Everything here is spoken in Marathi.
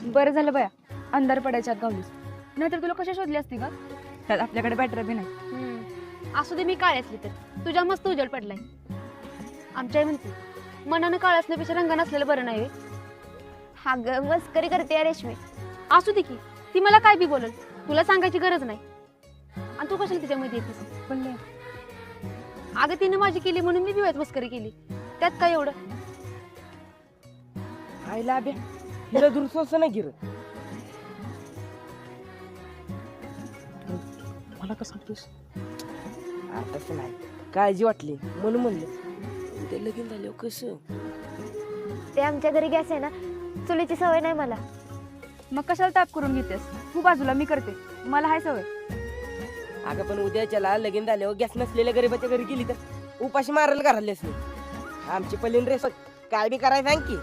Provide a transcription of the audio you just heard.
बरं झालं बया अंधार पडायच्या आत गावलीस, नाहीतर तुला कशा शोधली असती का? त्यात आपल्याकडे बॅटरी बी नाही. असू दे मी काळी असली तर तुझ्या मस्त उजेड पडलाय. आमच्या आई म्हणते मनानं काळ असल्यापेक्षा रंगानं असलेलं बरं नाही. हा ग मस्करी करते रेशमी. असू दे की ती मला काय बी बोलल, तुला सांगायची गरज नाही. आणि तू कशाला तिच्यामध्ये येतेस? पण अगं तिने माझी केली म्हणून मी बी मस्करी केली, त्यात काय एवढं? आईला अभ्या हिला दुरुस्त नाही गिर मला कसं सांगतोस? तसं नाही, काळजी वाटली म्हणून म्हणलं ते लगीन झालं कसं. ते आमच्या घरी गॅस आहे ना, चुलीची सवय नाही मला. मग कशाला ताप करून घेतेस? तू बाजूला, मी करते, मला हाय सवय. अगं पण उद्याच्याला लगीन झाल्यावर गॅस नसलेल्या गरीबाच्या घरी गेली तर उपाशी मारायला घरातले असले. आमची पलीन रेस काय बी करायला सांग की.